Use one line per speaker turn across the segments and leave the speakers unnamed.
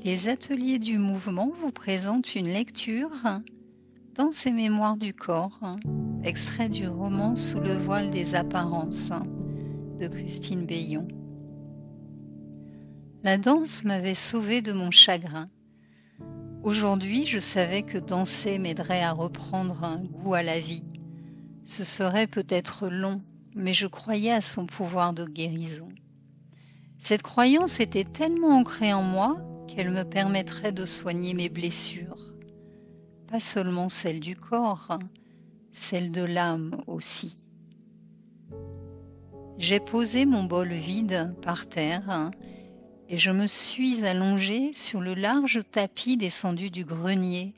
Les ateliers du mouvement vous présentent une lecture dans ces mémoires du corps, extrait du roman Sous le voile des apparences de Christine Bayon. La danse m'avait sauvée de mon chagrin. Aujourd'hui, je savais que danser m'aiderait à reprendre un goût à la vie. Ce serait peut-être long, mais je croyais à son pouvoir de guérison. Cette croyance était tellement ancrée en moi qu'elle me permettrait de soigner mes blessures. Pas seulement celles du corps, celles de l'âme aussi. J'ai posé mon bol vide par terre et je me suis allongée sur le large tapis descendu du grenier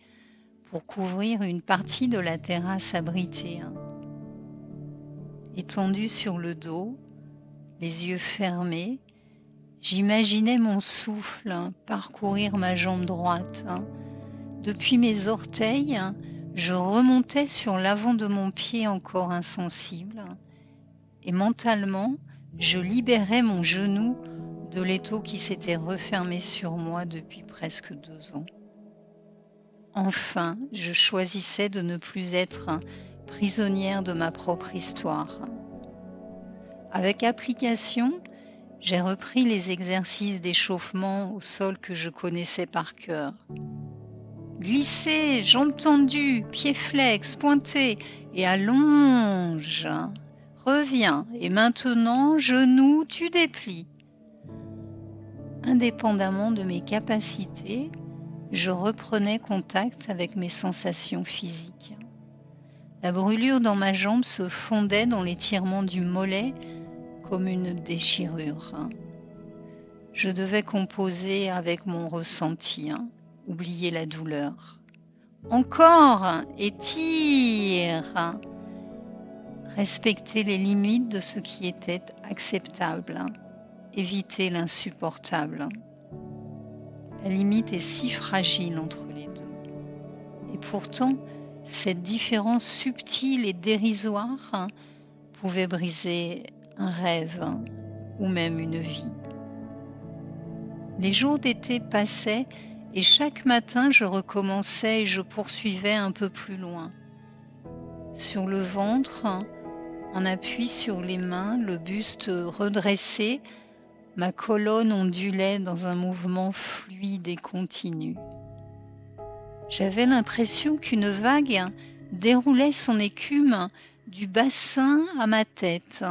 pour couvrir une partie de la terrasse abritée. Étendue sur le dos, les yeux fermés, j'imaginais mon souffle parcourir ma jambe droite. Depuis mes orteils, je remontais sur l'avant de mon pied encore insensible et mentalement, je libérais mon genou de l'étau qui s'était refermé sur moi depuis presque 2 ans. Enfin, je choisissais de ne plus être prisonnière de ma propre histoire. Avec application, j'ai repris les exercices d'échauffement au sol que je connaissais par cœur. Glisser, jambes tendues, pieds flex, pointés et allonge. Reviens et maintenant, genoux, tu déplies. Indépendamment de mes capacités, je reprenais contact avec mes sensations physiques. La brûlure dans ma jambe se fondait dans l'étirement du mollet comme une déchirure. Je devais composer avec mon ressenti, oublier la douleur. Encore, étire. Respecter les limites de ce qui était acceptable. Éviter l'insupportable. La limite est si fragile entre les deux. Et pourtant, cette différence subtile et dérisoire pouvait briser un rêve ou même une vie. Les jours d'été passaient et chaque matin je recommençais et je poursuivais un peu plus loin. Sur le ventre, en appui sur les mains, le buste redressé, ma colonne ondulait dans un mouvement fluide et continu. J'avais l'impression qu'une vague déroulait son écume du bassin à ma tête.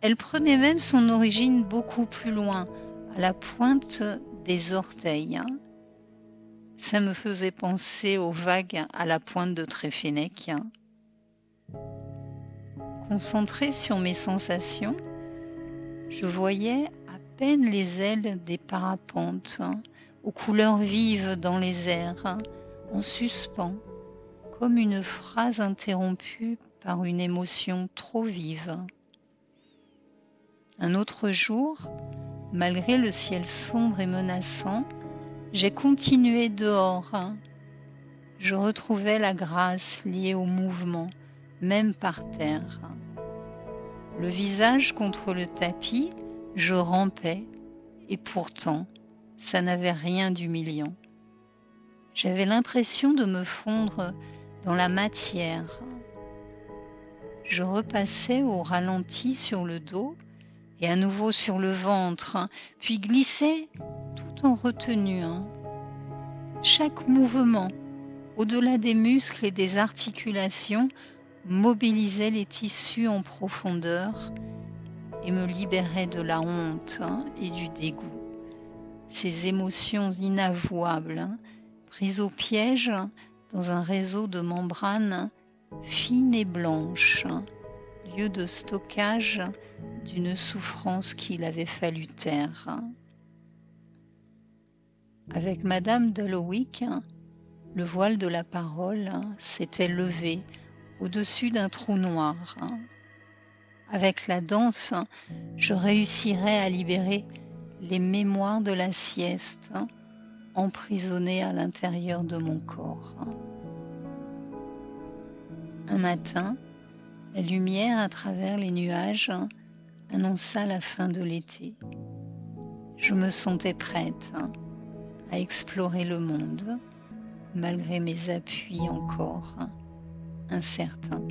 Elle prenait même son origine beaucoup plus loin, à la pointe des orteils. Ça me faisait penser aux vagues à la pointe de Tréfennec. Concentrée sur mes sensations, je voyais à peine les ailes des parapentes, aux couleurs vives dans les airs, en suspens, comme une phrase interrompue par une émotion trop vive. Un autre jour, malgré le ciel sombre et menaçant, j'ai continué dehors. Je retrouvais la grâce liée au mouvement, même par terre. Le visage contre le tapis, je rampais, et pourtant, ça n'avait rien d'humiliant. J'avais l'impression de me fondre dans la matière. Je repassais au ralenti sur le dos et à nouveau sur le ventre, puis glissais tout en retenue. Chaque mouvement, au-delà des muscles et des articulations, mobilisait les tissus en profondeur et me libérait de la honte et du dégoût. Ces émotions inavouables, prises au piège dans un réseau de membranes fines et blanches, lieu de stockage d'une souffrance qu'il avait fallu taire. Avec Madame Dalowick, le voile de la parole s'était levé au-dessus d'un trou noir. Avec la danse, je réussirais à libérer les mémoires de la sieste emprisonnées à l'intérieur de mon corps. Un matin, la lumière à travers les nuages annonça la fin de l'été. Je me sentais prête à explorer le monde, malgré mes appuis encore incertains.